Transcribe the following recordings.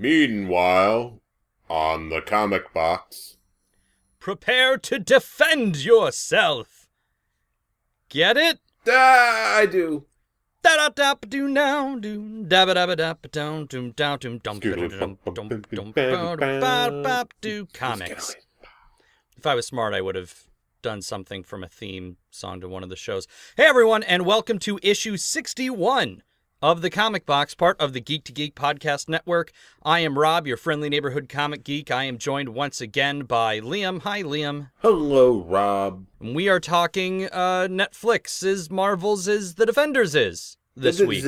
Meanwhile, on the comic box. Prepare to defend yourself. Get it? I do. Da da da do now do da ba da ba da ba down doom down doom dum do comics. If I was smart, I would have done something from a theme song to one of the shows. Hey everyone, and welcome to issue 61 of the Comic Box, part of the Geek to Geek podcast network. I am Rob, your friendly neighborhood comic geek. I am joined once again by Liam. Hi, Liam. Hello, Rob. We are talking Netflix's, Marvel's, The Defenders this week.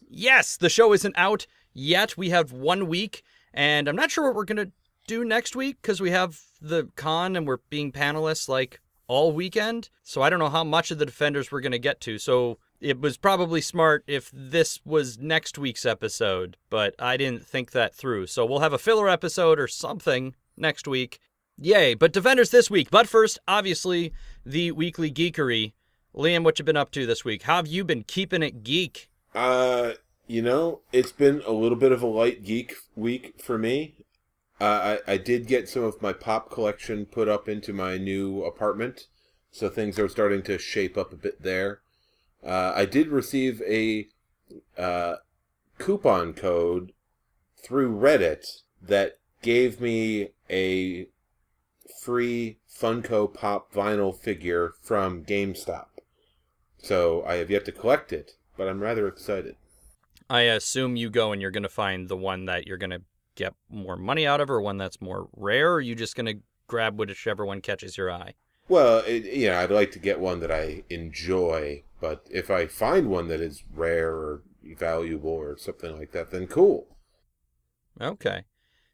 Yes, the show isn't out yet. We have 1 week, and I'm not sure what we're going to do next week because we have the con and we're being panelists like all weekend. So I don't know how much of The Defenders we're going to get to. So it was probably smart if this was next week's episode, but I didn't think that through. So we'll have a filler episode or something next week. Yay, but Defenders this week. But first, obviously, the weekly geekery. Liam, what you been up to this week? How have you been keeping it geek? It's been a little bit of a light geek week for me. I did get some of my pop collection put up into my new apartment, so things are starting to shape up a bit there. I did receive a coupon code through Reddit that gave me a free Funko Pop vinyl figure from GameStop. So I have yet to collect it, but I'm rather excited. I assume you go and you're going to find the one that you're going to get more money out of, or one that's more rare, or are you just going to grab whichever one catches your eye? Well, I'd like to get one that I enjoy, but if I find one that is rare or valuable or something like that, then cool. Okay.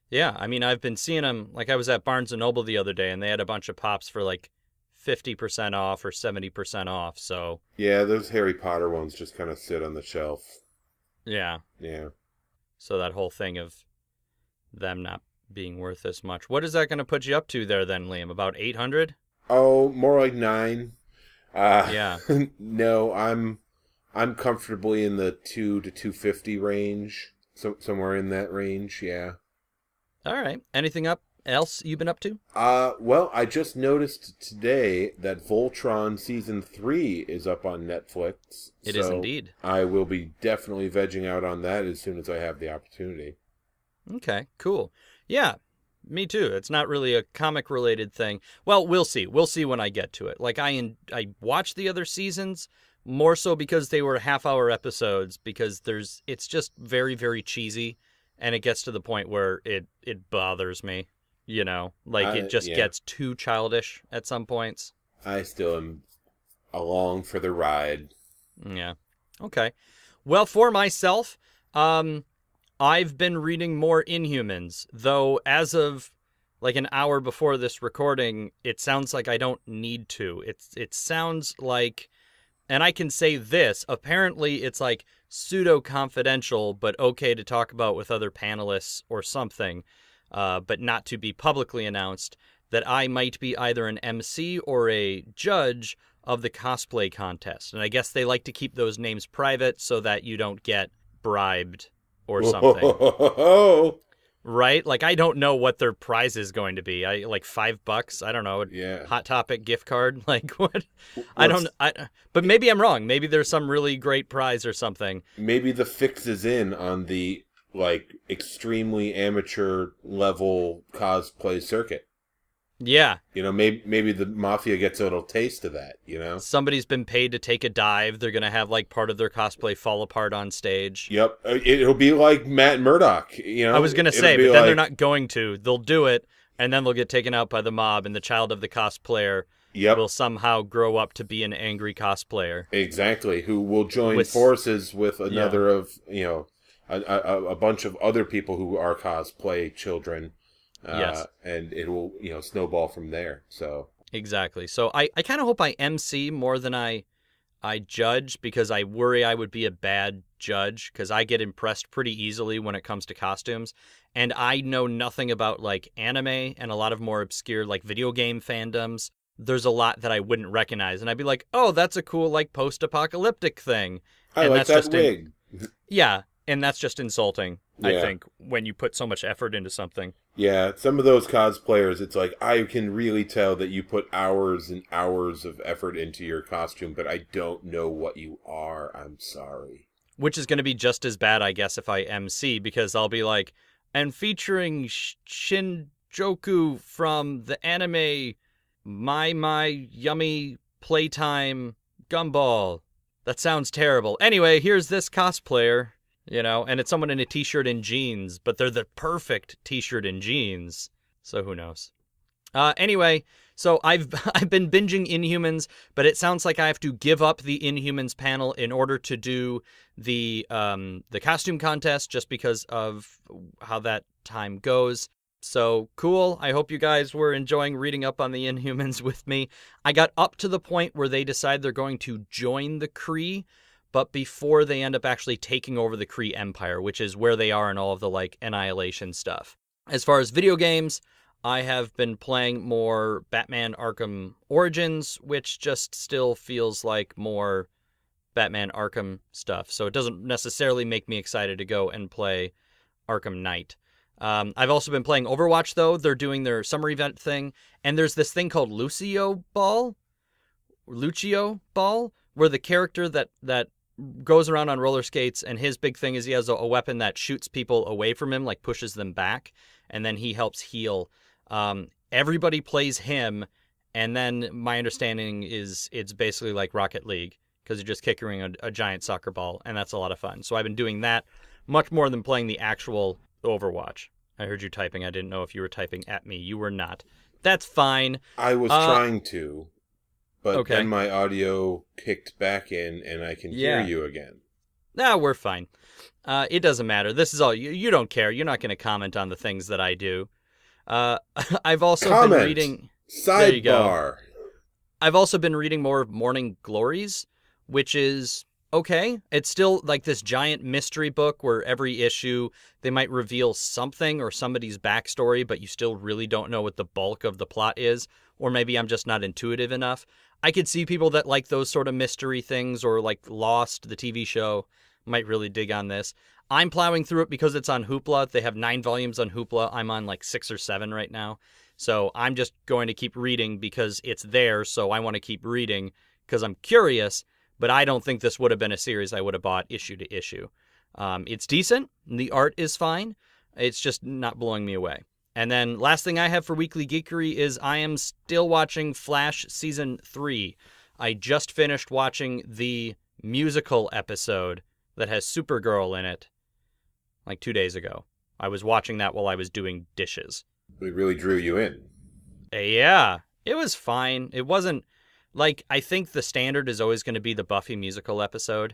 Yeah, I mean, I've been seeing them, like I was at Barnes & Noble the other day, and they had a bunch of pops for like 50% off or 70% off, so... Yeah, those Harry Potter ones just kind of sit on the shelf. Yeah. Yeah. So that whole thing of them not being worth this much. What is that going to put you up to there then, Liam? About 800? Oh, more like 9. Yeah. No, I'm comfortably in the 2 to 250 range. Somewhere in that range, yeah. All right. Anything else you've been up to? Well, I just noticed today that Voltron Season 3 is up on Netflix. It is indeed. I will be definitely vegging out on that as soon as I have the opportunity. Okay, cool. Yeah, me too. It's not really a comic-related thing. Well, we'll see. We'll see when I get to it. Like, I watched the other seasons more so because they were half-hour episodes, because it's just very, very cheesy, and it gets to the point where it bothers me, Like, it just gets too childish at some points. I still am along for the ride. Yeah. Okay. Well, for myself, I've been reading more Inhumans, though as of like an hour before this recording, it sounds like I don't need to. It sounds like, and I can say this, apparently it's like pseudo-confidential, but okay to talk about with other panelists or something, but not to be publicly announced, that I might be either an MC or a judge of the cosplay contest. And I guess they like to keep those names private so that you don't get bribed or something. Right? Like, I don't know what their prize is going to be. Like $5. I don't know. Yeah. Hot Topic gift card. Like, what? But maybe I'm wrong. Maybe there's some really great prize or something. Maybe the fix is in on the, like, extremely amateur level cosplay circuit. Yeah. Maybe the Mafia gets a little taste of that, Somebody's been paid to take a dive. They're going to have, like, part of their cosplay fall apart on stage. Yep. It'll be like Matt Murdock, I was going to say, but then they're not going to. They'll do it, and then they'll get taken out by the mob, and the child of the cosplayer will somehow grow up to be an angry cosplayer. Exactly. Who will join forces with another of, a bunch of other people who are cosplay children. Yes. And it will, snowball from there. So exactly. So I kind of hope I MC more than I judge, because I worry I would be a bad judge, because I get impressed pretty easily when it comes to costumes, and I know nothing about like anime and a lot of more obscure like video game fandoms. There's a lot that I wouldn't recognize, and I'd be like, oh, that's a cool like post-apocalyptic thing. I and like that's that wig. Yeah. And that's just insulting, Yeah. I think, when you put so much effort into something. Yeah, some of those cosplayers, it's like, I can really tell that you put hours and hours of effort into your costume, but I don't know what you are. I'm sorry. Which is going to be just as bad, I guess, if I MC, because I'll be like, and featuring Shinjoku from the anime My Yummy Playtime Gumball. That sounds terrible. Anyway, here's this cosplayer, and it's someone in a t-shirt and jeans, but they're the perfect t-shirt and jeans. So who knows? Anyway, so I've been binging Inhumans, but it sounds like I have to give up the Inhumans panel in order to do the costume contest, just because of how that time goes. So cool. I hope you guys were enjoying reading up on the Inhumans with me. I got up to the point where they decide they're going to join the Kree, but before they end up actually taking over the Kree Empire, which is where they are in all of the Annihilation stuff. As far as video games, I have been playing more Batman Arkham Origins, which just still feels like more Batman Arkham stuff. So it doesn't necessarily make me excited to go and play Arkham Knight. I've also been playing Overwatch, though. They're doing their summer event thing, and there's this thing called Lucio Ball, where the character that goes around on roller skates, and his big thing is he has a weapon that shoots people away from him, pushes them back, and then he helps heal. Everybody plays him, and then my understanding is it's basically like Rocket League, because you're just kicking a giant soccer ball, and that's a lot of fun. So I've been doing that much more than playing the actual Overwatch. I heard you typing. I didn't know if you were typing at me. You were not. That's fine. I was trying to, but okay. Then my audio kicked back in, and I can hear you again. Nah, we're fine. It doesn't matter. This is all... You don't care. You're not going to comment on the things that I do. I've also been reading... Sidebar. There you go. I've also been reading more of Morning Glories, which is... okay, it's still this giant mystery book where every issue they might reveal something or somebody's backstory, but you still really don't know what the bulk of the plot is, or maybe I'm just not intuitive enough. I could see people that like those sort of mystery things, or Lost, the TV show, might really dig on this. I'm plowing through it because it's on Hoopla. They have 9 volumes on Hoopla. I'm on 6 or 7 right now. So I'm just going to keep reading because it's there, so I want to keep reading because I'm curious. But I don't think this would have been a series I would have bought issue to issue. It's decent. The art is fine. It's just not blowing me away. And then last thing I have for Weekly Geekery is I am still watching Flash Season 3. I just finished watching the musical episode that has Supergirl in it 2 days ago. I was watching that while I was doing dishes. It really drew you in. Yeah, it was fine. It wasn't... I think the standard is always going to be the Buffy musical episode.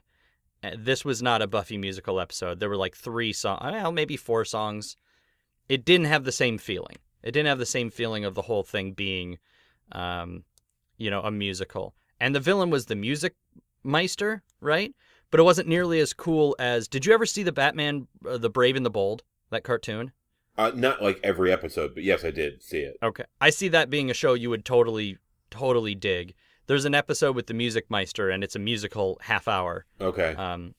This was not a Buffy musical episode. There were 3 songs, maybe 4 songs. It didn't have the same feeling. It didn't have the same feeling of the whole thing being, a musical. And the villain was the Music Meister, right? But it wasn't nearly as cool as... Did you ever see the Batman, The Brave and the Bold, that cartoon? Not every episode, but yes, I did see it. Okay. I see that being a show you would totally dig. There's an episode with the Music Meister, and it's a musical half-hour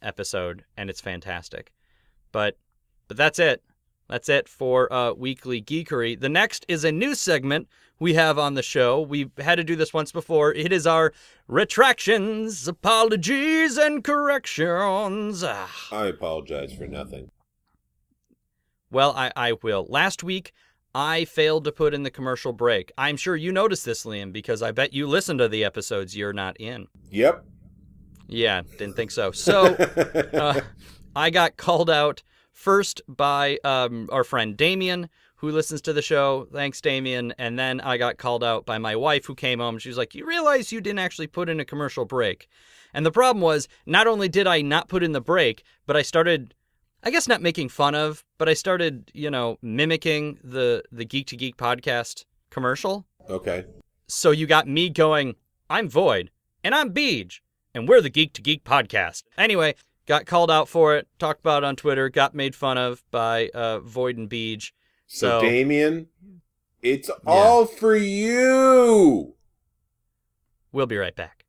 episode, and it's fantastic. But that's it. That's it for Weekly Geekery. The next is a new segment we have on the show. We've had to do this once before. It is our retractions, apologies, and corrections. I apologize for nothing. Well, I will. Last week, I failed to put in the commercial break. I'm sure you noticed this, Liam, because I bet you listen to the episodes you're not in. Yep. Yeah, didn't think so. So, I got called out first by our friend Damien, who listens to the show. Thanks, Damien. And then I got called out by my wife, who came home. She was like, you realize you didn't actually put in a commercial break. And the problem was, not only did I not put in the break, but I started... I guess not making fun of, but I started, mimicking the Geek to Geek podcast commercial. Okay. So you got me going, I'm Void, and I'm Beej, and we're the Geek to Geek podcast. Anyway, got called out for it, talked about it on Twitter, got made fun of by Void and Beej. So Damien, it's all for you! We'll be right back.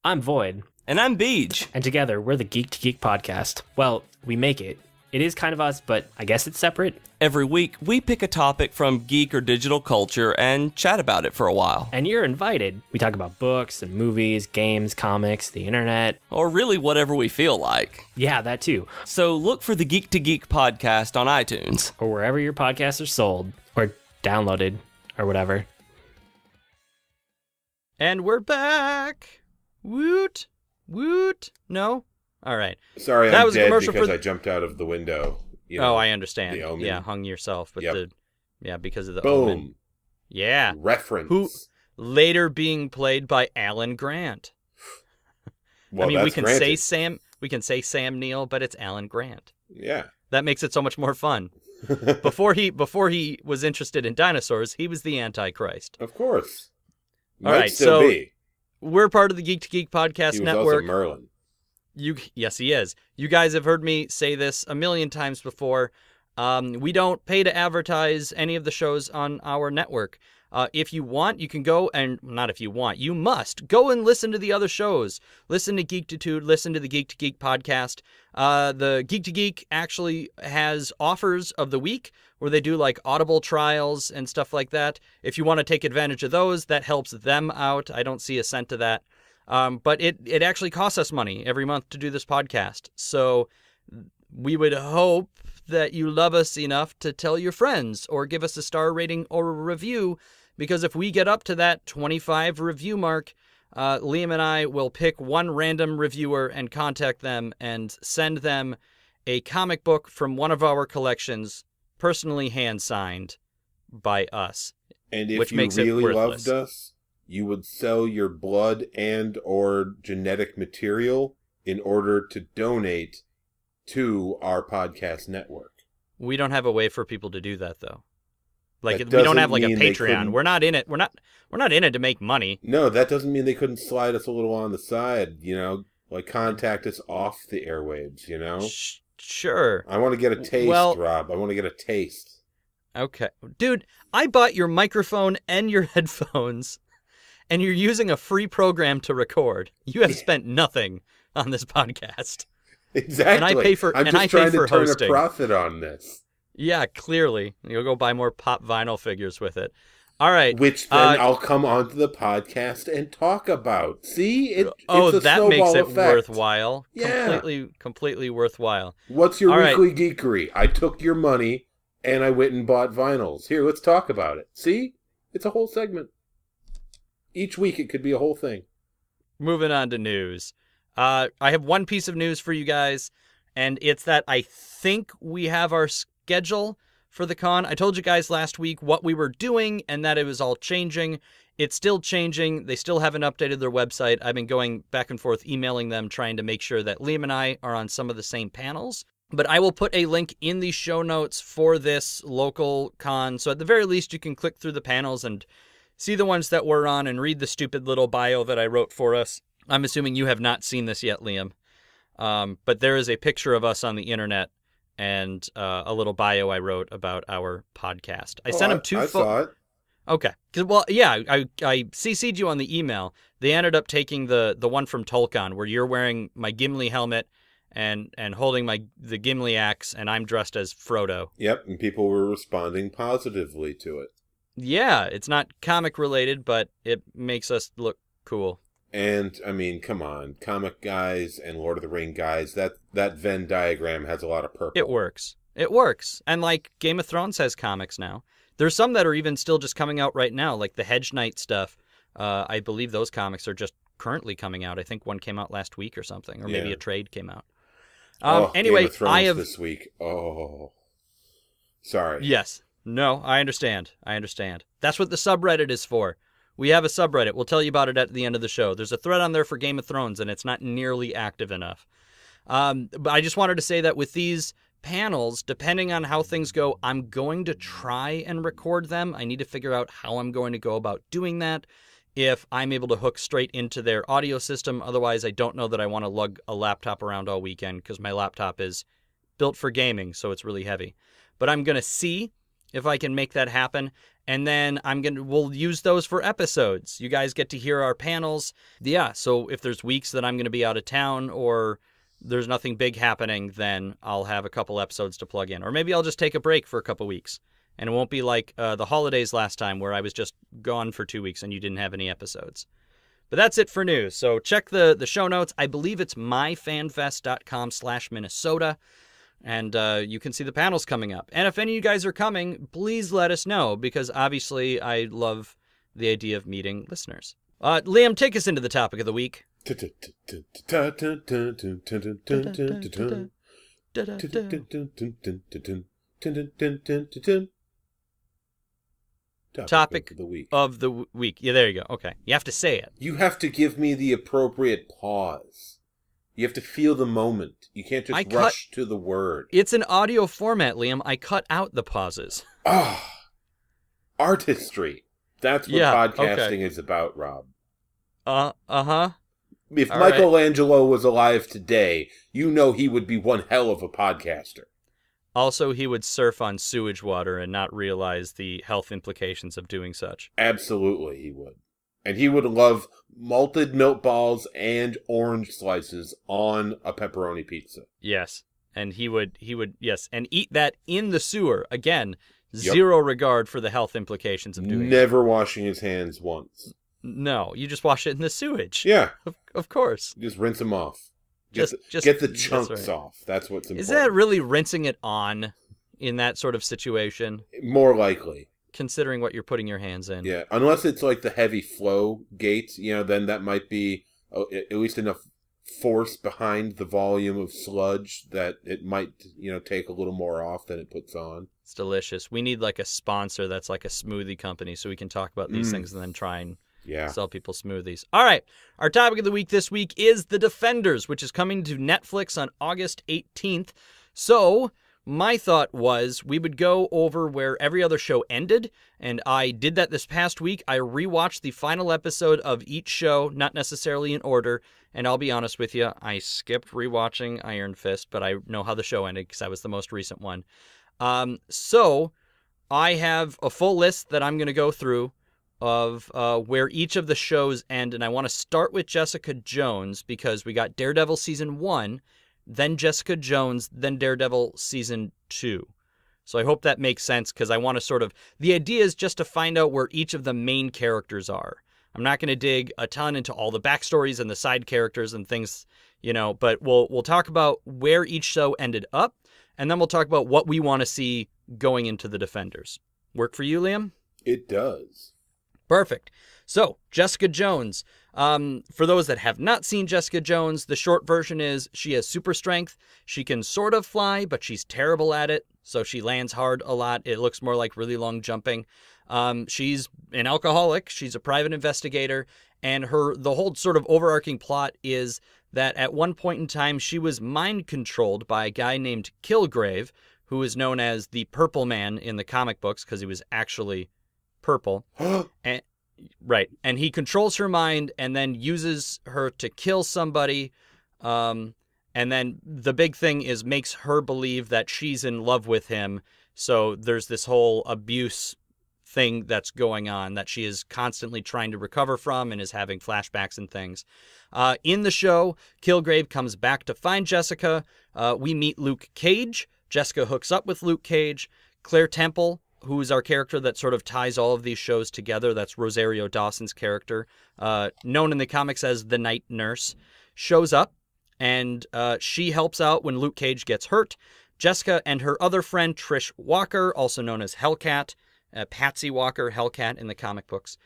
I'm Void, And I'm Beej. And together, we're the Geek to Geek podcast. Well, we make it. It is kind of us, but I guess it's separate. Every week, we pick a topic from geek or digital culture and chat about it for a while. And you're invited. We talk about books and movies, games, comics, the internet. Or really whatever we feel like. Yeah, that too. So look for the Geek to Geek podcast on iTunes. Or wherever your podcasts are sold. Or downloaded. Or whatever. And we're back. Woot. Woot. No? All right. Sorry, that I'm was a dead commercial because for I jumped out of the window. You know, I understand. the Omen. Yeah, hung yourself with because of the Boom. Omen. Yeah. Reference. Who later being played by Alan Grant. Well, I mean, that's we can granted. say Sam Neill, but it's Alan Grant. Yeah. That makes it so much more fun. Before he was interested in dinosaurs, he was the Antichrist. Of course. All Might right, still so be. we're part of the Geek to Geek podcast He was network. also Merlin. Yes, he is. You guys have heard me say this a million times before. We don't pay to advertise any of the shows on our network. If you want, you can go and, not if you want, you must go and listen to the other shows. Listen to Geektitude, listen to the Geek to Geek podcast. The Geek to Geek actually has offers of the week where they do like Audible trials and stuff like that. If you want to take advantage of those, that helps them out. I don't see a cent of that. But it actually costs us money every month to do this podcast. So we would hope that you love us enough to tell your friends or give us a star rating or a review, because if we get up to that 25 review mark, Liam and I will pick one random reviewer and contact them and send them a comic book from one of our collections, personally hand-signed by us. And if which you makes it really worthless. loved us, you would sell your blood and or genetic material in order to donate to our podcast network. We don't have a way for people to do that, though. Like, That we don't have doesn't like a mean they Patreon. couldn't- We're not in it. We're not in it to make money. No, that doesn't mean they couldn't slide us a little on the side, you know? Like, contact us off the airwaves, you know? Sure. I want to get a taste, Well- Rob. I want to get a taste. Okay. Dude, I bought your microphone and your headphones, and you're using a free program to record. You have spent nothing on this podcast. Exactly. And I pay for- I'm and just I pay trying for to turn hosting. a profit on this. Yeah, clearly. You'll go buy more pop vinyl figures with it. All right. Which then I'll come onto the podcast and talk about. See? It's a that makes snowball it effect. worthwhile. Yeah. Completely worthwhile. What's your All right. weekly geekery? I took your money and I went and bought vinyls. Here, let's talk about it. See? It's a whole segment. Each week it could be a whole thing. Moving on to news. I have one piece of news for you guys, and it's that I think we have our schedule for the con. I told you guys last week what we were doing and that it was all changing. It's still changing. They still haven't updated their website. I've been going back and forth emailing them, trying to make sure that Liam and I are on some of the same panels. But I will put a link in the show notes for this local con. So at the very least, you can click through the panels and see the ones that we're on and read the stupid little bio that I wrote for us. I'm assuming you have not seen this yet, Liam. But there is a picture of us on the internet and a little bio I wrote about our podcast. I sent him two I saw it. Okay. Well, yeah, I CC'd you on the email. They ended up taking the one from Tolkien, where you're wearing my Gimli helmet and holding the Gimli axe, and I'm dressed as Frodo. Yep, and people were responding positively to it. Yeah, it's not comic related, but it makes us look cool. And, I mean, come on. Comic guys and Lord of the Ring guys, that Venn diagram has a lot of purple. It works. It works. And like Game of Thrones has comics now. There's some that are even still just coming out right now, like the Hedge Knight stuff. I believe those comics are just currently coming out. I think one came out last week or something, or maybe Yeah. a trade came out. Anyway, Game of Thrones I have this week. Oh, sorry. Yes. No, I understand. That's what the subreddit is for. We have a subreddit. We'll tell you about it at the end of the show. There's a thread on there for Game of Thrones, and it's not nearly active enough. But I just wanted to say that with these panels, depending on how things go, I'm going to try and record them. I need to figure out how I'm going to go about doing that. If I'm able to hook straight into their audio system. Otherwise, I don't know that I want to lug a laptop around all weekend because my laptop is built for gaming, so it's really heavy. But I'm going to see if I can make that happen. And then we'll use those for episodes. You guys get to hear our panels. Yeah, so if there's weeks that I'm going to be out of town or there's nothing big happening, then I'll have a couple episodes to plug in. Or maybe I'll just take a break for a couple weeks. And it won't be like the holidays last time where I was just gone for 2 weeks and you didn't have any episodes. But that's it for news. So check the show notes. I believe it's myfanfest.com/Minnesota. And you can see the panels coming up. And if any of you guys are coming, please let us know, because obviously I love the idea of meeting listeners. Liam, take us into the topic of the week. Topic of the week. Yeah, there you go. Okay. You have to say it. You have to give me the appropriate pause. You have to feel the moment. You can't just rush to the word. It's an audio format, Liam. I cut out the pauses. Artistry. That's what podcasting is about, Rob. Uh-huh. If Michelangelo was alive today, you know he would be one hell of a podcaster. Also, he would surf on sewage water and not realize the health implications of doing such. Absolutely, he would. And he would love malted milk balls and orange slices on a pepperoni pizza. Yes. And he would, and eat that in the sewer. Again, zero regard for the health implications of doing it. Never washing his hands once. No, you just wash it in the sewage. Yeah. Of course. Just rinse them off. Get the chunks off. That's what's important. Is that really rinsing it on in that sort of situation? More likely. Considering what you're putting your hands in. Yeah, unless it's like the heavy flow gate, then that might be at least enough force behind the volume of sludge that it might, take a little more off than it puts on. It's delicious. We need like a sponsor that's like a smoothie company so we can talk about these things and then try and sell people smoothies. All right, our topic of the week this week is The Defenders, which is coming to Netflix on August 18th. So my thought was we would go over where every other show ended, and I did that this past week. I rewatched the final episode of each show, not necessarily in order, and I'll be honest with you, I skipped rewatching Iron Fist, but I know how the show ended because that was the most recent one. So I have a full list that I'm going to go through of where each of the shows end, and I want to start with Jessica Jones because we got Daredevil Season 1, then Jessica Jones, then Daredevil Season 2. So I hope that makes sense because I want to the idea is just to find out where each of the main characters are. I'm not going to dig a ton into all the backstories and the side characters and things, but we'll talk about where each show ended up, and then we'll talk about what we want to see going into The Defenders. Work for you, Liam? It does. Perfect. So, Jessica Jones. For those that have not seen Jessica Jones, the short version is she has super strength. She can sort of fly, but she's terrible at it, so she lands hard a lot. It looks more like really long jumping. She's an alcoholic. She's a private investigator, and the whole sort of overarching plot is that at one point in time, she was mind-controlled by a guy named Kilgrave, who is known as the Purple Man in the comic books because he was actually purple. And he controls her mind and then uses her to kill somebody. And then the big thing is makes her believe that she's in love with him. So there's this whole abuse thing that's going on that she is constantly trying to recover from and is having flashbacks and things. In the show, Kilgrave comes back to find Jessica. We meet Luke Cage. Jessica hooks up with Luke Cage. Claire Temple, who's our character that sort of ties all of these shows together. That's Rosario Dawson's character, known in the comics as the Night Nurse, shows up, and she helps out when Luke Cage gets hurt. Jessica and her other friend, Trish Walker, also known as Hellcat, Patsy Walker, Hellcat in the comic books.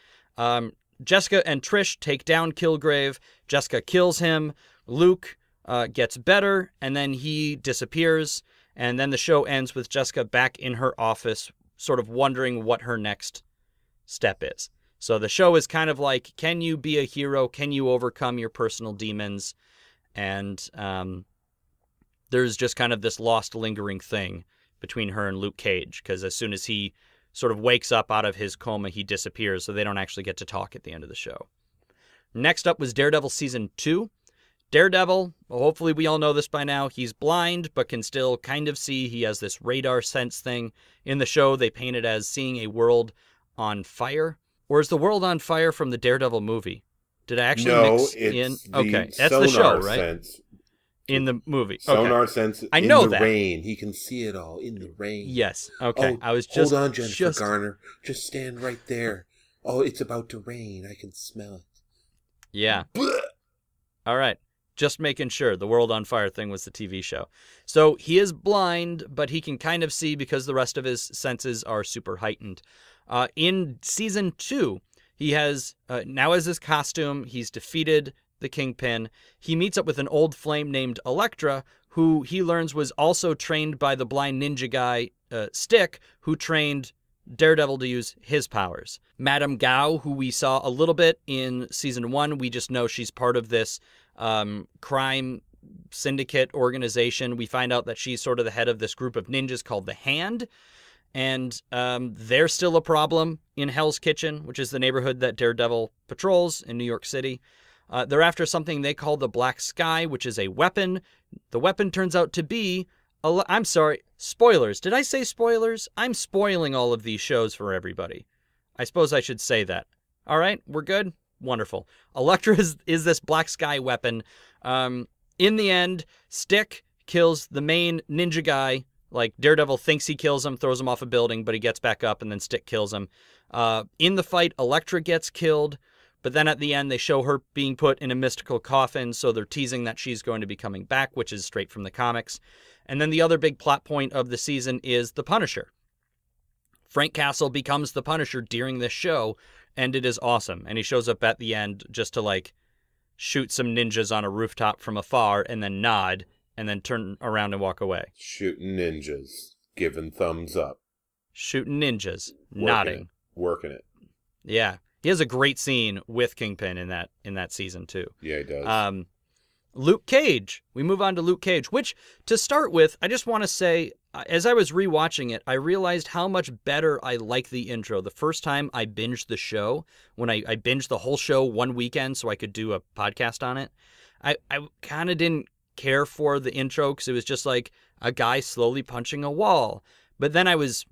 Jessica and Trish take down Kilgrave. Jessica kills him. Luke gets better, and then he disappears. And then the show ends with Jessica back in her office, sort of wondering what her next step is. So the show is kind of like, can you be a hero? Can you overcome your personal demons? And there's just kind of this lost, lingering thing between her and Luke Cage, because as soon as he sort of wakes up out of his coma, he disappears, so they don't actually get to talk at the end of the show. Next up was Daredevil Season 2. Daredevil, well, hopefully we all know this by now, he's blind but can still kind of see. He has this radar sense thing. In the show, they paint it as seeing a world on fire? Or is the world on fire from the Daredevil movie? Did I actually No, mix it's in? the Okay, that's sonar the show, right? sense. In the movie. Sonar Okay. sense I in know the that. rain. He can see it all in the rain. Yes. Okay. Oh, I was just hold on, Jennifer Garner. Just stand right there. Oh, it's about to rain. I can smell it. Yeah. All right. Just making sure the World on Fire thing was the TV show. So he is blind, but he can kind of see because the rest of his senses are super heightened. In season 2, he has, now as his costume, he's defeated the Kingpin. He meets up with an old flame named Elektra, who he learns was also trained by the blind ninja guy, Stick, who trained Daredevil to use his powers. Madame Gao, who we saw a little bit in season 1, we just know she's part of this crime syndicate organization. We find out that she's sort of the head of this group of ninjas called the Hand, and they're still a problem in Hell's Kitchen, which is the neighborhood that Daredevil patrols in New York City. They're after something they call the Black Sky, which is a weapon. The weapon turns out to be I'm sorry, spoilers. Did I say spoilers? I'm spoiling all of these shows for everybody. I suppose I should say that. All right, we're good? Wonderful. Elektra is this Black Sky weapon. In the end, Stick kills the main ninja guy. Like, Daredevil thinks he kills him, throws him off a building, but he gets back up, and then Stick kills him. In the fight, Elektra gets killed, but then at the end, they show her being put in a mystical coffin, so they're teasing that she's going to be coming back, which is straight from the comics. And then the other big plot point of the season is the Punisher. Frank Castle becomes the Punisher during this show, and it is awesome. And he shows up at the end just to, like, shoot some ninjas on a rooftop from afar and then nod and then turn around and walk away. Shooting ninjas. Giving thumbs up. Shooting ninjas. Nodding. Working it. Yeah. He has a great scene with Kingpin in that season, too. Yeah, he does. Luke Cage. We move on to Luke Cage, which, to start with, I just want to say, as I was rewatching it, I realized how much better I like the intro. The first time I binged the show, when I binged the whole show one weekend so I could do a podcast on it, I kind of didn't care for the intro because it was just like a guy slowly punching a wall. But then I was,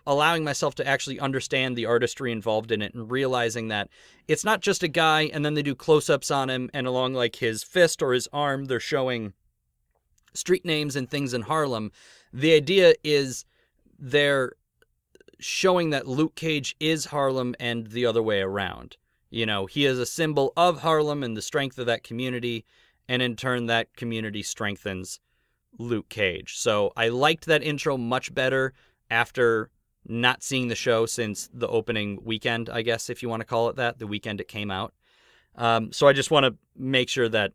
allowing myself to actually understand the artistry involved in it and realizing that it's not just a guy and then they do close-ups on him and along like his fist or his arm, they're showing street names and things in Harlem. The idea is they're showing that Luke Cage is Harlem and the other way around. He is a symbol of Harlem and the strength of that community, and in turn that community strengthens Luke Cage. So I liked that intro much better after not seeing the show since the opening weekend, I guess, if you want to call it that, the weekend it came out. So I just want to make sure that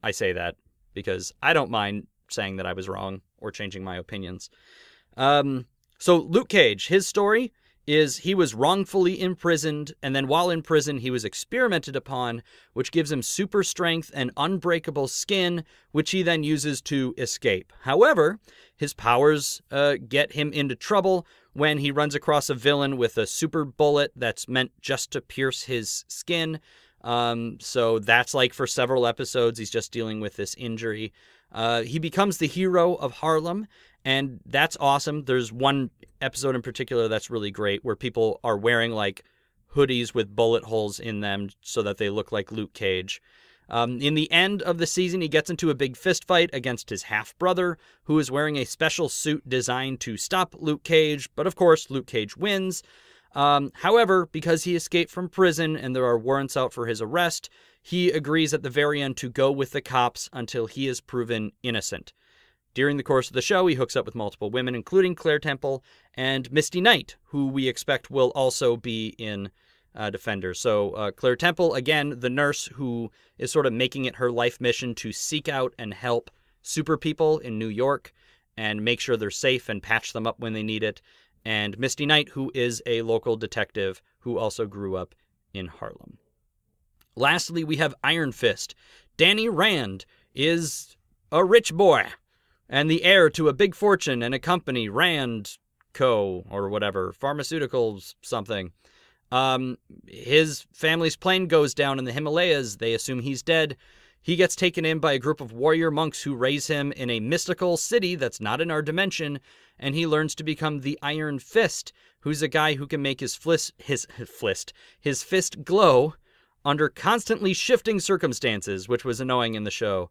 I say that, because I don't mind saying that I was wrong or changing my opinions. So Luke Cage, his story is he was wrongfully imprisoned, and then while in prison, he was experimented upon, which gives him super strength and unbreakable skin, which he then uses to escape. However, his powers get him into trouble when he runs across a villain with a super bullet that's meant just to pierce his skin. So that's like for several episodes, he's just dealing with this injury. He becomes the hero of Harlem, and that's awesome. There's one episode in particular that's really great where people are wearing like hoodies with bullet holes in them so that they look like Luke Cage. In the end of the season, he gets into a big fist fight against his half-brother, who is wearing a special suit designed to stop Luke Cage, but of course, Luke Cage wins. However, because he escaped from prison and there are warrants out for his arrest, he agrees at the very end to go with the cops until he is proven innocent. During the course of the show, he hooks up with multiple women, including Claire Temple and Misty Knight, who we expect will also be in Defenders. So Claire Temple, again, the nurse who is sort of making it her life mission to seek out and help super people in New York and make sure they're safe and patch them up when they need it. And Misty Knight, who is a local detective who also grew up in Harlem. Lastly, we have Iron Fist. Danny Rand is a rich boy and the heir to a big fortune and a company, Rand Co. or whatever, pharmaceuticals something. His family's plane goes down in the Himalayas. They assume he's dead. He gets taken in by a group of warrior monks who raise him in a mystical city that's not in our dimension, and he learns to become the Iron Fist, who's a guy who can make his fist glow under constantly shifting circumstances, which was annoying in the show.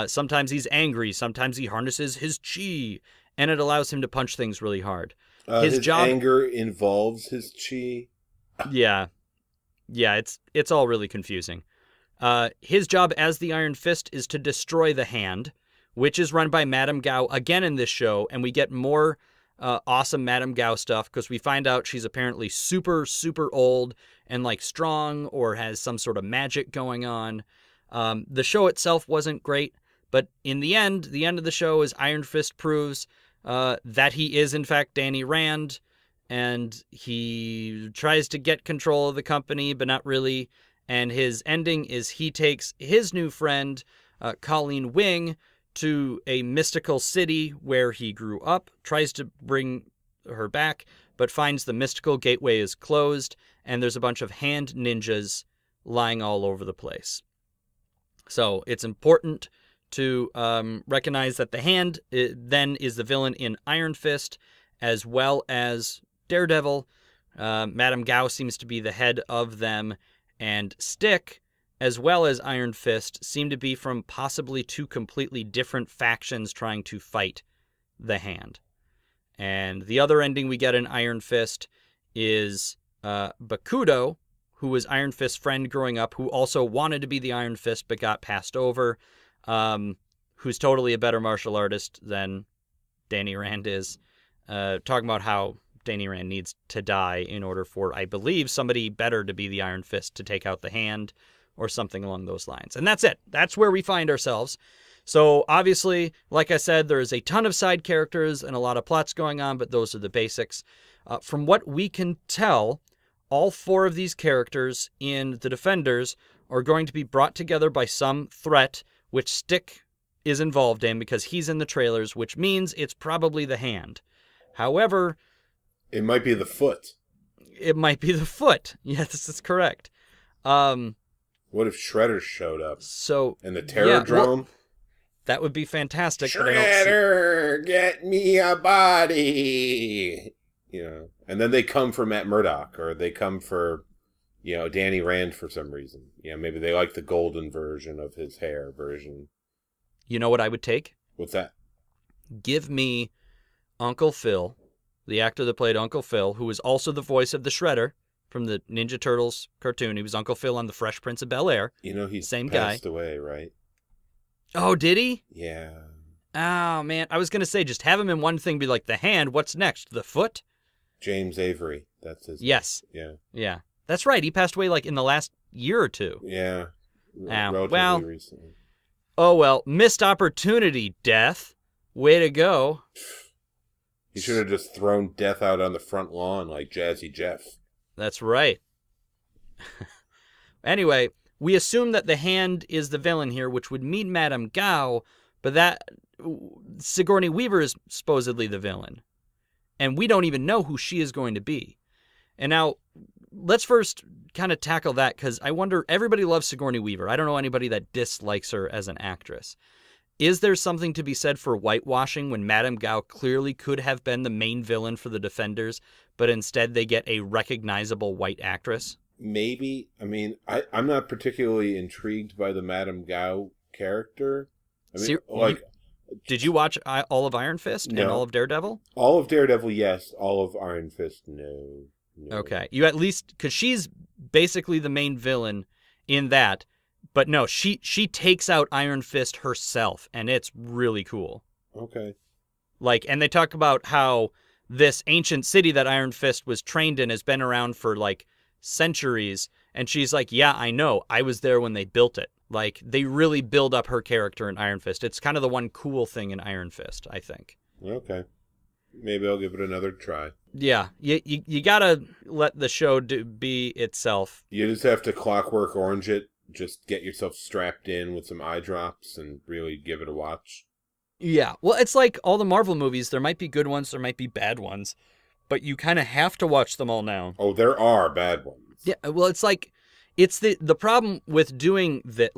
Sometimes he's angry, sometimes he harnesses his chi, and it allows him to punch things really hard. His anger involves his chi. Yeah, it's all really confusing. His job as the Iron Fist is to destroy the Hand, which is run by Madame Gao again in this show, and we get more awesome Madame Gao stuff because we find out she's apparently super, super old and like strong or has some sort of magic going on. The show itself wasn't great, but in the end of the show is Iron Fist proves that he is in fact Danny Rand, and he tries to get control of the company, but not really. And his ending is he takes his new friend, Colleen Wing, to a mystical city where he grew up, tries to bring her back, but finds the mystical gateway is closed, and there's a bunch of hand ninjas lying all over the place. So it's important to recognize that the Hand then is the villain in Iron Fist, as well as Daredevil. Madame Gao seems to be the head of them, and Stick, as well as Iron Fist, seem to be from possibly two completely different factions trying to fight the Hand. And the other ending we get in Iron Fist is Bakudo, who was Iron Fist's friend growing up, who also wanted to be the Iron Fist but got passed over, who's totally a better martial artist than Danny Rand is, talking about how Danny Rand needs to die in order for, I believe, somebody better to be the Iron Fist to take out the Hand, or something along those lines. And that's it. That's where we find ourselves. So obviously, like I said, there is a ton of side characters and a lot of plots going on, but those are the basics. From what we can tell, all four of these characters in The Defenders are going to be brought together by some threat, which Stick is involved in because he's in the trailers, which means it's probably the Hand. However, it might be the Foot. It might be the Foot. Yes, this is correct. What if Shredder showed up? So and the Terrordrome? That would be fantastic. Shredder, get me a body. And then they come for Matt Murdock, or they come for, Danny Rand for some reason. Maybe they like the golden version of his hair version. You know what I would take? What's that? Give me Uncle Phil, the actor that played Uncle Phil, who was also the voice of the Shredder from the Ninja Turtles cartoon. He was Uncle Phil on The Fresh Prince of Bel-Air. He's same passed guy. Away, right? Oh, did he? Yeah. Oh, man. I was going to say, just have him in one thing, be like, the Hand, what's next? The Foot? James Avery. That's his Yes. name. Yeah. That's right. He passed away, in the last year or two. Yeah. Relatively recently. Oh, well. Missed opportunity, Death. Way to go. He should have just thrown Death out on the front lawn like Jazzy Jeff. That's right. Anyway, we assume that the Hand is the villain here, which would mean Madame Gao, but that Sigourney Weaver is supposedly the villain. And we don't even know who she is going to be. And now, let's first kind of tackle that, because I wonder, everybody loves Sigourney Weaver. I don't know anybody that dislikes her as an actress. Is there something to be said for whitewashing when Madame Gao clearly could have been the main villain for the Defenders, but instead they get a recognizable white actress? Maybe. I mean, I'm not particularly intrigued by the Madame Gao character. I mean, did you watch all of Iron Fist and all of Daredevil? All of Daredevil, yes. All of Iron Fist, no. Okay. You at least, because she's basically the main villain in that. But no, she takes out Iron Fist herself, and it's really cool. Okay. And they talk about how this ancient city that Iron Fist was trained in has been around for, centuries. And she's like, yeah, I know. I was there when they built it. They really build up her character in Iron Fist. It's kind of the one cool thing in Iron Fist, I think. Okay. Maybe I'll give it another try. Yeah. You gotta let the show be itself. You just have to Clockwork Orange it. Just get yourself strapped in with some eye drops and really give it a watch. Yeah. Well, it's like all the Marvel movies. There might be good ones, there might be bad ones, but you kind of have to watch them all now. Oh, there are bad ones. Yeah. Well, it's the problem with doing that,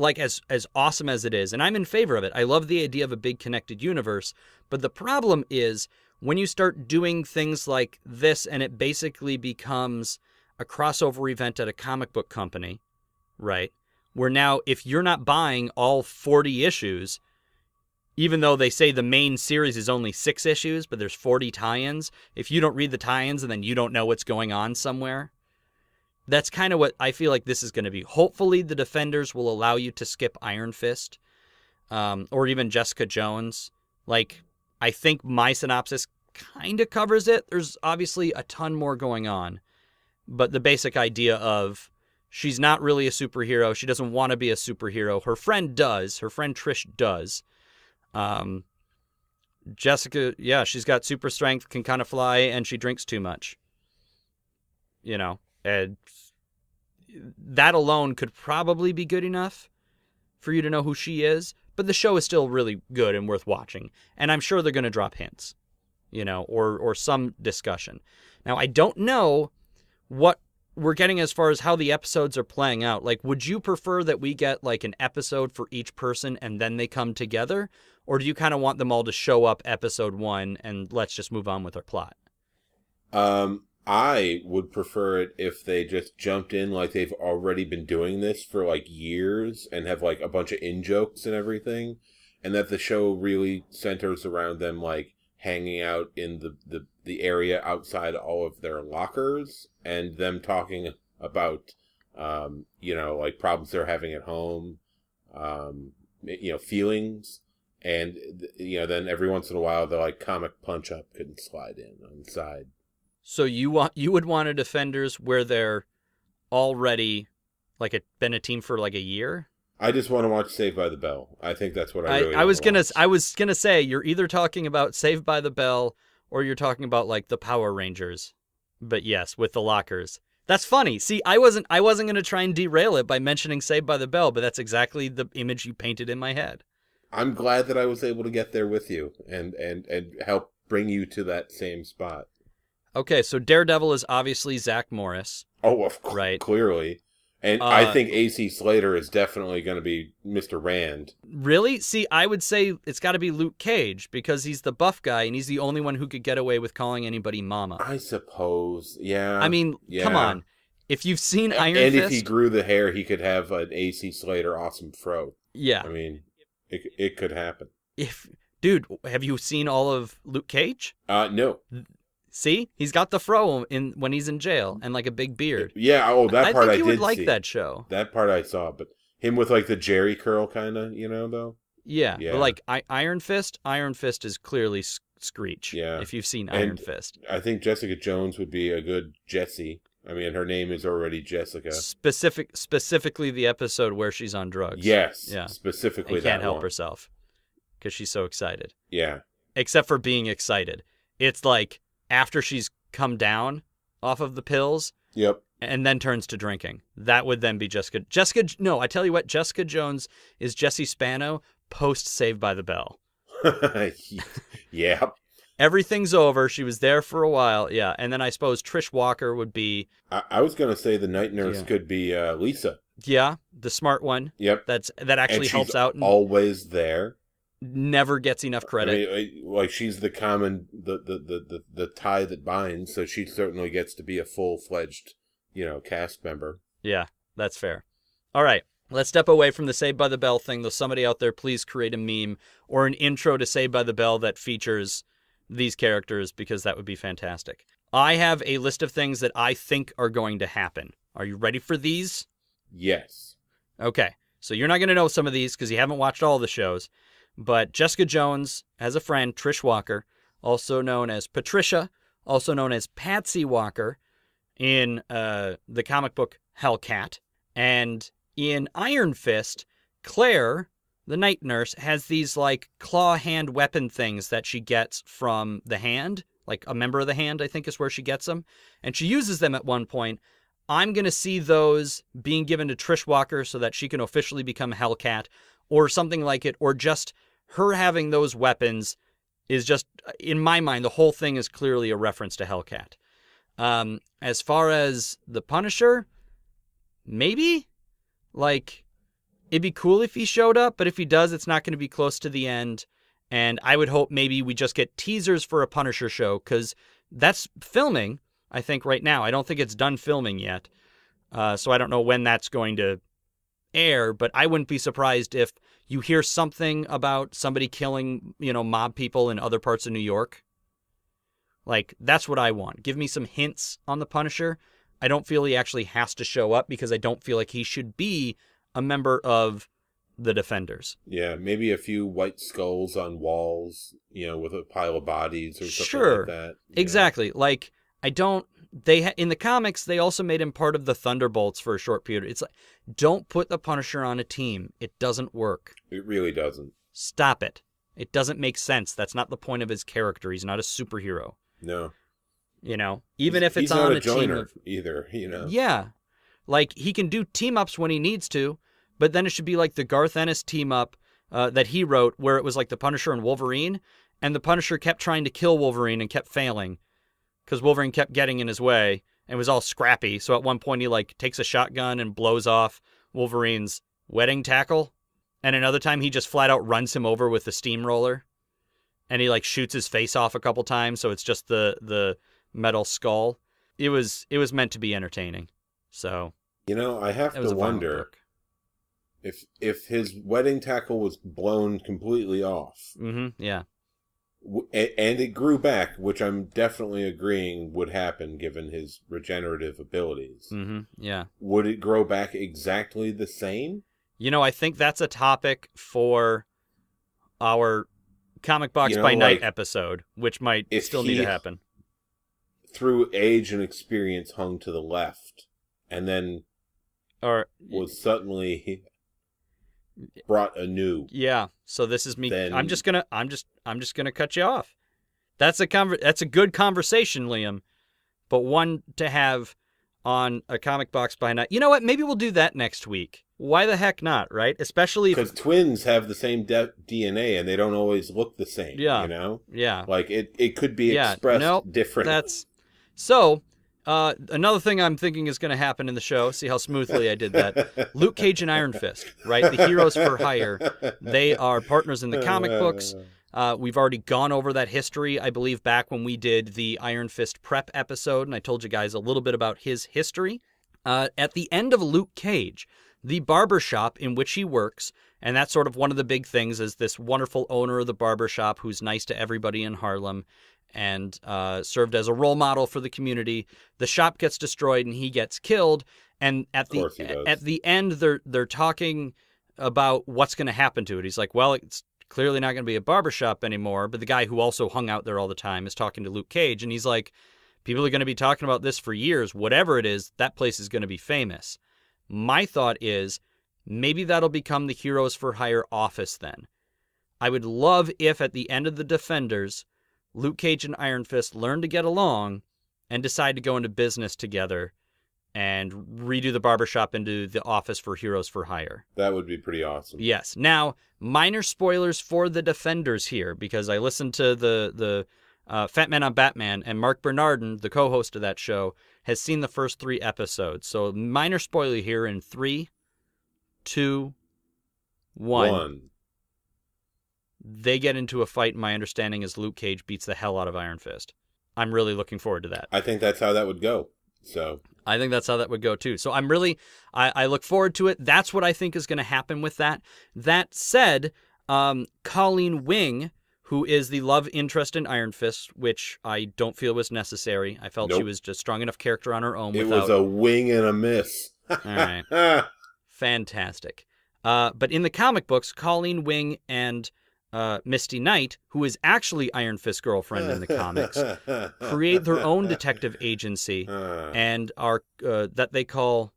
as awesome as it is, and I'm in favor of it. I love the idea of a big connected universe, but the problem is when you start doing things like this and it basically becomes a crossover event at a comic book company, right? Where now if you're not buying all 40 issues, even though they say the main series is only 6 issues, but there's 40 tie-ins, if you don't read the tie-ins and then you don't know what's going on somewhere, that's kind of what I feel like this is going to be. Hopefully the Defenders will allow you to skip Iron Fist, or even Jessica Jones. Like, I think my synopsis kind of covers it. There's obviously a ton more going on, but the basic idea of she's not really a superhero. She doesn't want to be a superhero. Her friend does. Her friend Trish does. Jessica, yeah, she's got super strength, can kind of fly, and she drinks too much. You know, and that alone could probably be good enough for you to know who she is, but the show is still really good and worth watching, and I'm sure they're going to drop hints, you know, or some discussion. Now, I don't know what we're getting as far as how the episodes are playing out. Like, would you prefer that we get like an episode for each person and then they come together? Or do you kind of want them all to show up episode 1 and let's just move on with our plot? I would prefer it if they just jumped in like they've already been doing this for like years and have like a bunch of in-jokes and everything, and that the show really centers around them like hanging out in the area outside all of their lockers and them talking about, you know, like problems they're having at home, you know, feelings. And, you know, then every once in a while, the like comic punch up could slide in on the side. So you would want a Defenders where they're already like been a team for like a year? I just want to watch Saved by the Bell. I think that's what I really I was want. gonna say you're either talking about Saved by the Bell or you're talking about like the Power Rangers. But yes, with the lockers. That's funny. See, I wasn't gonna try and derail it by mentioning Saved by the Bell, but that's exactly the image you painted in my head. I'm glad that I was able to get there with you and help bring you to that same spot. Okay, so Daredevil is obviously Zach Morris. Oh, of course, right. Clearly. And I think AC Slater is definitely going to be Mr. Rand. Really? See, I would say it's got to be Luke Cage because he's the buff guy and he's the only one who could get away with calling anybody mama. I suppose, yeah. I mean, come on. If you've seen Iron Fist... And if he grew the hair, he could have an AC Slater awesome fro. Yeah. I mean, it could happen. Dude, have you seen all of Luke Cage? No. See? He's got the fro when he's in jail and like a big beard. Yeah, that part I did see. I think you would like that show. That part I saw, but him with like the Jerry curl kind of, you know, though? Yeah. But like Iron Fist is clearly Screech. Yeah. If you've seen Iron Fist. I think Jessica Jones would be a good Jessie. I mean, her name is already Jessica. Specifically the episode where she's on drugs. Yes. Yeah. Specifically and that can't help one. herself because she's so excited. Yeah. Except for being excited. It's like after she's come down off of the pills. Yep. And then turns to drinking. That would then be Jessica. No, I tell you what, Jessica Jones is Jesse Spano post Saved by the Bell. Yeah. Everything's over. She was there for a while. Yeah. And then I suppose Trish Walker would be... I was going to say the night nurse could be Lisa. Yeah. The smart one. Yep. That actually helps out. Always there. Never gets enough credit. I mean, like she's the common, the tie that binds, so she certainly gets to be a full-fledged, you know, cast member. Yeah, that's fair. All right. Let's step away from the Saved by the Bell thing, though somebody out there please create a meme or an intro to Saved by the Bell that features these characters because that would be fantastic. I have a list of things that I think are going to happen. Are you ready for these? Yes. Okay, so you're not going to know some of these because you haven't watched all the shows, but Jessica Jones has a friend, Trish Walker, also known as Patricia, also known as Patsy Walker in the comic book Hellcat, and in Iron Fist, Claire, the night nurse, has these like claw hand weapon things that she gets from the Hand, like a member of the Hand, I think is where she gets them. And she uses them at one point. I'm going to see those being given to Trish Walker so that she can officially become Hellcat or something like it, or just her having those weapons is just, in my mind, the whole thing is clearly a reference to Hellcat. As far as the Punisher, maybe? Like, it'd be cool if he showed up, but if he does, it's not going to be close to the end. And I would hope maybe we just get teasers for a Punisher show, because that's filming, I think, right now. I don't think it's done filming yet. So I don't know when that's going to air, but I wouldn't be surprised if you hear something about somebody killing, mob people in other parts of New York. Like, that's what I want. Give me some hints on the Punisher. I don't feel he actually has to show up, because I don't feel like he should be a member of the Defenders. Yeah, maybe a few white skulls on walls, with a pile of bodies or something like that. Exactly. Like, in the comics, they also made him part of the Thunderbolts for a short period. It's like, don't put the Punisher on a team. It doesn't work. It really doesn't. Stop it. It doesn't make sense. That's not the point of his character. He's not a superhero. No. Even if it's he's on not a joiner team either, Yeah. Like, he can do team-ups when he needs to, but then it should be like the Garth Ennis team-up that he wrote, where it was like the Punisher and Wolverine, and the Punisher kept trying to kill Wolverine and kept failing, because Wolverine kept getting in his way and was all scrappy. So at one point he takes a shotgun and blows off Wolverine's wedding tackle, and another time he just flat out runs him over with the steamroller, and he shoots his face off a couple times, so it's just the metal skull. It was meant to be entertaining. So I have to wonder if his wedding tackle was blown completely off. Mm-hmm. Yeah. And it grew back, which I'm definitely agreeing would happen given his regenerative abilities. Mm-hmm. Yeah. Would it grow back exactly the same? I think that's a topic for our Comic Box by Night episode, which might still need to happen. Through age and experience hung to the left, and then was suddenly brought anew. Yeah. So this is me. Then, I'm just gonna cut you off. That's a good conversation, Liam, but one to have on a Comic Box by Night. You know what? Maybe we'll do that next week. Why the heck not, right? Especially because twins have the same DNA and they don't always look the same. Yeah. Yeah. Like it could be expressed different. So. Another thing I'm thinking is going to happen in the show, see how smoothly I did that. Luke Cage and Iron Fist, right? The heroes for hire. They are partners in the comic books. We've already gone over that history, I believe, back when we did the Iron Fist prep episode, and I told you guys a little bit about his history. At the end of Luke Cage, the barbershop in which he works, and that's sort of one of the big things, is this wonderful owner of the barbershop who's nice to everybody in Harlem, and served as a role model for the community. The shop gets destroyed and he gets killed. And at the end, they're talking about what's going to happen to it. He's like, well, it's clearly not going to be a barbershop anymore. But the guy who also hung out there all the time is talking to Luke Cage, and he's like, people are going to be talking about this for years. Whatever it is, that place is going to be famous. My thought is maybe that'll become the Heroes for Hire office then. I would love if at the end of the Defenders, Luke Cage and Iron Fist learn to get along and decide to go into business together and redo the barbershop into the office for Heroes for Hire. That would be pretty awesome. Yes. Now, minor spoilers for the Defenders here, because I listened to the Fat Man on Batman, and Mark Bernardin, the co-host of that show, has seen the first 3 episodes. So minor spoiler here in 3, 2, 1. They get into a fight, and my understanding is Luke Cage beats the hell out of Iron Fist. I'm really looking forward to that. I think that's how that would go. So I think that's how that would go too. So I look forward to it. That's what I think is going to happen with that. That said, Colleen Wing, who is the love interest in Iron Fist, which I don't feel was necessary. I felt she was just strong enough character on her own. It was a wing and a miss. All right. Fantastic. But in the comic books, Colleen Wing and Misty Knight, who is actually Iron Fist's girlfriend in the comics, create their own detective agency and are that they call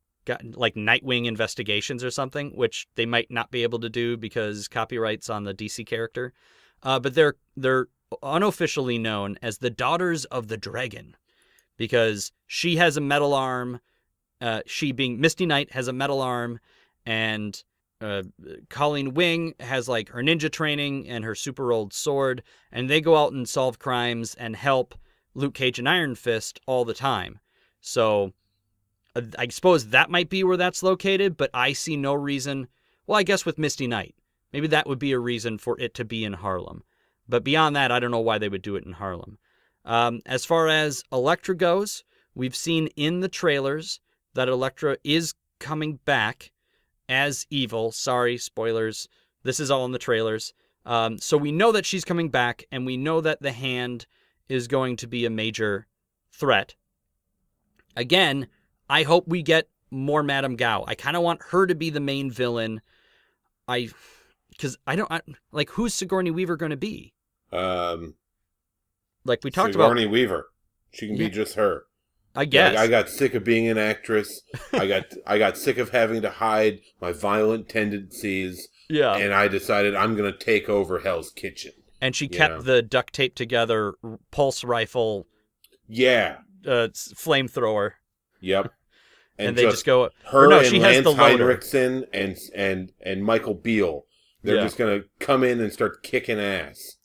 like Nightwing Investigations or something, which they might not be able to do because copyright's on the DC character. But they're unofficially known as the Daughters of the Dragon because she has a metal arm. She being Misty Knight has a metal arm, and Colleen Wing has like her ninja training and her super old sword, and they go out and solve crimes and help Luke Cage and Iron Fist all the time. So I suppose that might be where that's located, but I see no reason. Well, I guess with Misty Knight, maybe that would be a reason for it to be in Harlem. But beyond that, I don't know why they would do it in Harlem. As far as Elektra goes, we've seen in the trailers that Elektra is coming back as evil. Sorry, spoilers. This is all in the trailers. So we know that she's coming back, and we know that the Hand is going to be a major threat. Again, I hope we get more Madame Gao. I kind of want her to be the main villain. Because who's Sigourney Weaver going to be? Like we talked about. Sigourney Weaver. She can be just her. I guess. Like, I got sick of being an actress. I got sick of having to hide my violent tendencies. Yeah. And I decided I'm going to take over Hell's Kitchen. And she kept the duct tape together pulse rifle. Yeah. Flamethrower. Yep. And they just go. Her and she Lance has the loader. Henriksen and Michael Beale. They're just going to come in and start kicking ass.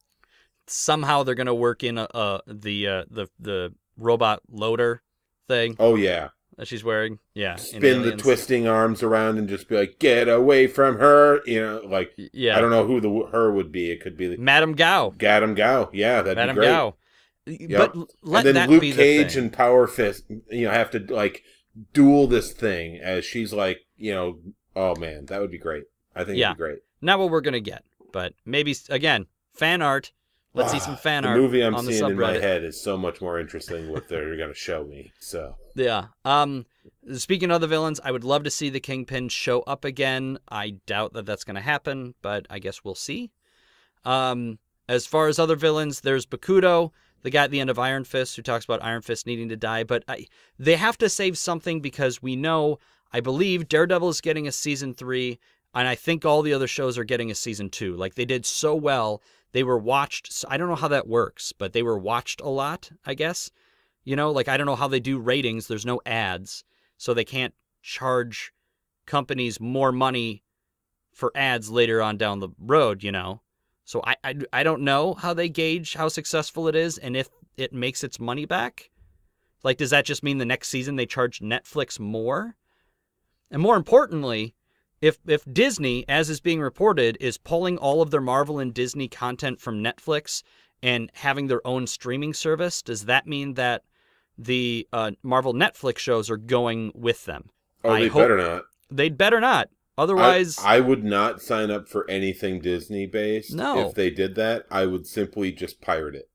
Somehow they're going to work in the robot loader thing. Oh yeah. That she's wearing. Yeah. Spin the twisting arms around and just be like, "Get away from her!" Like, I don't know who the her would be. It could be Madame Gao. Madame Gao. Yeah, that'd Madame be great. Gao. Yep. But let and then that Luke be the Cage thing. and Power Fist, have to like duel this thing as she's like, oh man, that would be great. I think it'd be great. Not what we're gonna get, but maybe again, fan art. Let's see some fan art. The movie I'm on the seeing in my subreddit. head is so much more interesting what they're gonna show me. So yeah. Speaking of the villains, I would love to see the Kingpin show up again. I doubt that that's gonna happen, but I guess we'll see. As far as other villains, there's Bakudo, the guy at the end of Iron Fist, who talks about Iron Fist needing to die. But they have to save something because we know, I believe, Daredevil is getting a season 3, and I think all the other shows are getting a season 2. Like, they did so well. They were watched. So I don't know how that works, but they were watched a lot, I guess. I don't know how they do ratings. There's no ads, so they can't charge companies more money for ads later on down the road, So I don't know how they gauge how successful it is and if it makes its money back. Like, does that just mean the next season they charge Netflix more? And more importantly, if Disney, as is being reported, is pulling all of their Marvel and Disney content from Netflix and having their own streaming service, does that mean that the Marvel Netflix shows are going with them? Oh, they better not. They'd better not. Otherwise, I would not sign up for anything Disney based. No. If they did that, I would simply just pirate it.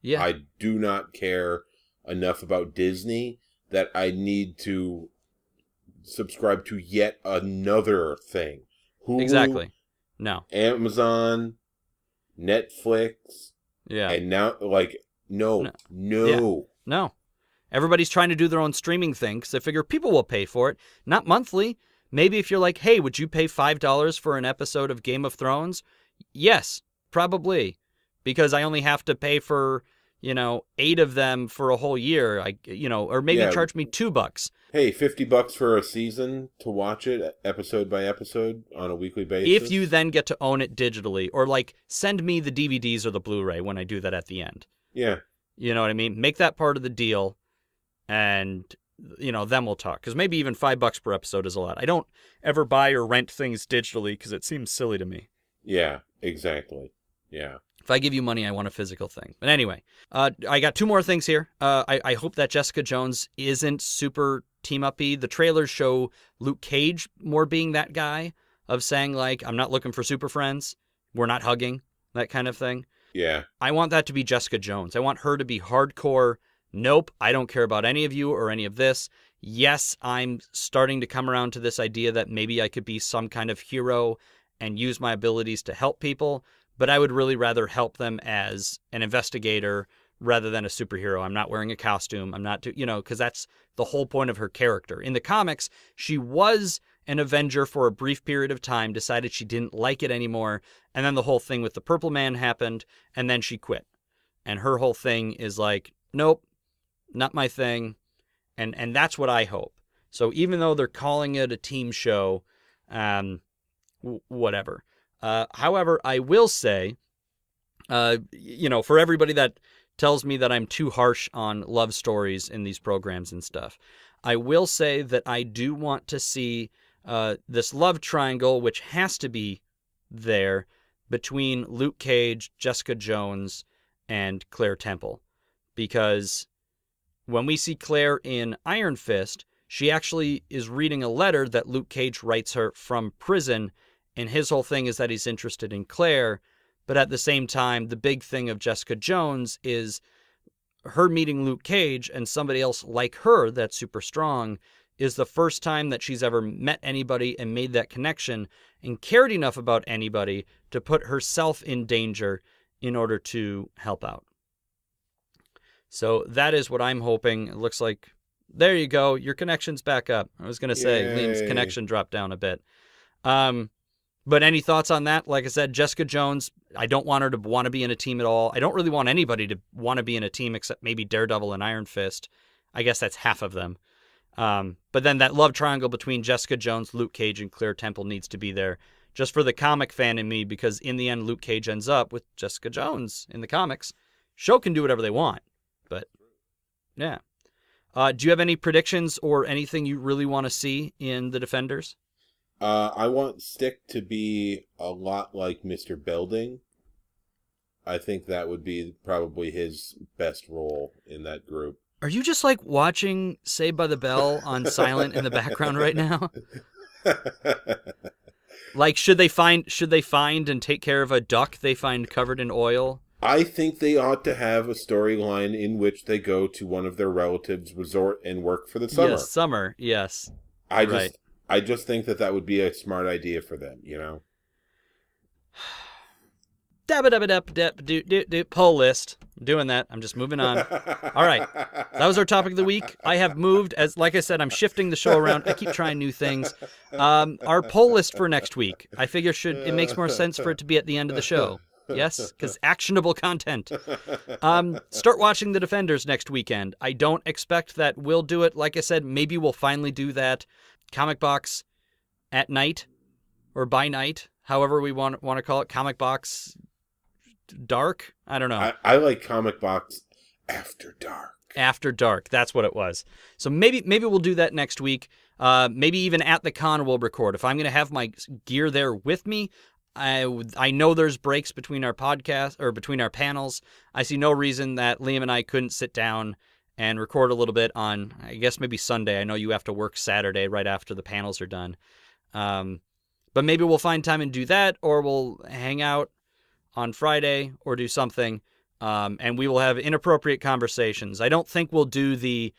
Yeah. I do not care enough about Disney that I need to subscribe to yet another thing. Hulu, exactly. No. Amazon, Netflix. Yeah. And now, no. Yeah. No. Everybody's trying to do their own streaming thing because they figure people will pay for it. Not monthly. Maybe if you're like, hey, would you pay $5 for an episode of Game of Thrones? Yes, probably. Because I only have to pay for, 8 of them for a whole year. Or maybe charge me $2. Hey, $50 for a season to watch it episode by episode on a weekly basis. If you then get to own it digitally, or send me the DVDs or the Blu-ray when I do that at the end. Yeah. You know what I mean? Make that part of the deal, and then we'll talk. Because maybe even $5 per episode is a lot. I don't ever buy or rent things digitally because it seems silly to me. Yeah, exactly. Yeah. If I give you money, I want a physical thing. But anyway, I got 2 more things here. I hope that Jessica Jones isn't super team-up-y. The trailers show Luke Cage more being that guy of saying, I'm not looking for super friends. We're not hugging, that kind of thing. Yeah. I want that to be Jessica Jones. I want her to be hardcore. Nope, I don't care about any of you or any of this. Yes, I'm starting to come around to this idea that maybe I could be some kind of hero and use my abilities to help people, but I would really rather help them as an investigator rather than a superhero. I'm not wearing a costume. I'm not, because that's the whole point of her character. In the comics, she was an Avenger for a brief period of time, decided she didn't like it anymore, and then the whole thing with the Purple Man happened, and then she quit. And her whole thing is nope, not my thing, and that's what I hope. So even though they're calling it a team show, whatever. However, I will say, for everybody that tells me that I'm too harsh on love stories in these programs and stuff, I will say that I do want to see this love triangle, which has to be there, between Luke Cage, Jessica Jones, and Claire Temple. Because when we see Claire in Iron Fist, she actually is reading a letter that Luke Cage writes her from prison, and his whole thing is that he's interested in Claire. But at the same time, the big thing of Jessica Jones is her meeting Luke Cage and somebody else like her that's super strong is the first time that she's ever met anybody and made that connection and cared enough about anybody to put herself in danger in order to help out. So that is what I'm hoping. It looks like, there you go, your connection's back up. I was going to say, Liam's connection dropped down a bit. But any thoughts on that? Like I said, Jessica Jones, I don't want her to want to be in a team at all. I don't really want anybody to want to be in a team except maybe Daredevil and Iron Fist. I guess that's half of them. But then that love triangle between Jessica Jones, Luke Cage, and Claire Temple needs to be there just for the comic fan in me, because in the end, Luke Cage ends up with Jessica Jones in the comics. Show can do whatever they want, but yeah. Do you have any predictions or anything you really want to see in the Defenders? I want Stick to be a lot like Mr. Belding. I think that would be probably his best role in that group. Are you just like watching Saved by the Bell on silent in the background right now? Like, should they find and take care of a duck they find covered in oil? I think they ought to have a storyline in which they go to one of their relatives' resort and work for the summer. Yes, summer, yes. I just think that would be a smart idea for them, you know? Poll list. I'm doing that. I'm just moving on. All right. That was our topic of the week. I have moved, like I said, I'm shifting the show around. I keep trying new things. Our poll list for next week, I figure it makes more sense for it to be at the end of the show. Yes, because actionable content. Start watching The Defenders next weekend. I don't expect that we'll do it. Like I said, maybe we'll finally do that comic box at night or by night, however we want to call it. Comic box dark? I don't know. I like comic box after dark. After dark, that's what it was. So maybe we'll do that next week. Maybe even at the con we'll record. If I'm going to have my gear there with me, I know there's breaks between our podcast or between our panels. I see no reason that Liam and I couldn't sit down and record a little bit on, I guess, maybe Sunday. I know you have to work Saturday right after the panels are done. But maybe we'll find time and do that, or we'll hang out on Friday or do something, and we will have inappropriate conversations. I don't think we'll do the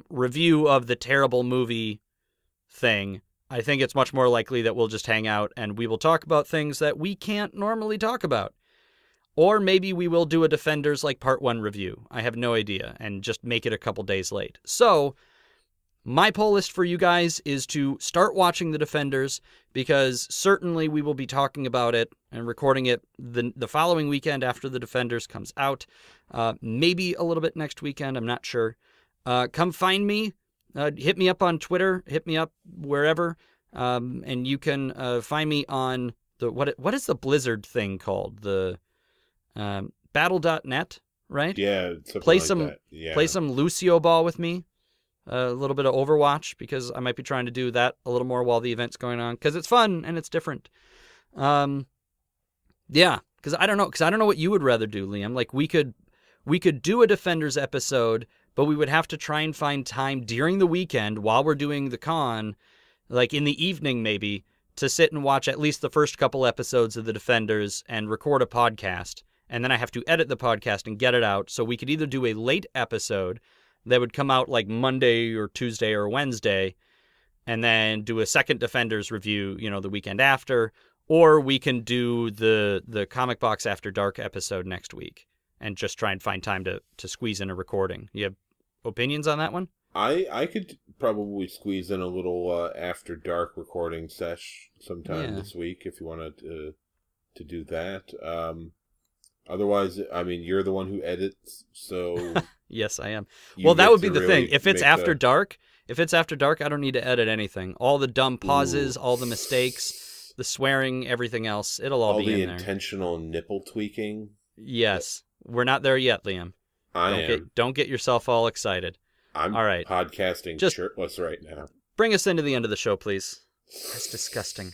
review of the terrible movie thing. I think it's much more likely that we'll just hang out and we will talk about things that we can't normally talk about. Or maybe we will do a Defenders like Part 1 review. I have no idea, and just make it a couple days late. So, my poll list for you guys is to start watching The Defenders, because certainly we will be talking about it and recording it the following weekend after The Defenders comes out. Maybe a little bit next weekend, I'm not sure. Come find me. Hit me up on Twitter. Hit me up wherever. And you can find me on the what is the Blizzard thing called? The battle.net, right? Yeah, play some Lucio Ball with me. A little bit of Overwatch, because I might be trying to do that a little more while the event's going on, because it's fun and it's different. Yeah, because I don't know what you would rather do, Liam. Like, we could do a Defenders episode, but we would have to try and find time during the weekend while we're doing the con, like in the evening maybe, to sit and watch at least the first couple episodes of The Defenders and record a podcast. And then I have to edit the podcast and get it out. So we could either do a late episode that would come out like Monday or Tuesday or Wednesday, and then do a second Defenders review, the weekend after, or we can do the Comic Box After Dark episode next week and just try and find time to squeeze in a recording. You have opinions on that one? I could probably squeeze in a little After Dark recording sesh sometime this week if you wanted to do that. Otherwise, I mean, you're the one who edits, so... Yes, I am. Well, that would be the thing. If it's after dark, I don't need to edit anything. All the dumb pauses, all the mistakes, the swearing, everything else, it'll all be in there. All the intentional nipple tweaking. Yes. We're not there yet, Liam. Don't get yourself all excited. I'm all right. Podcasting shirtless right now. Bring us into the end of the show, please. That's disgusting.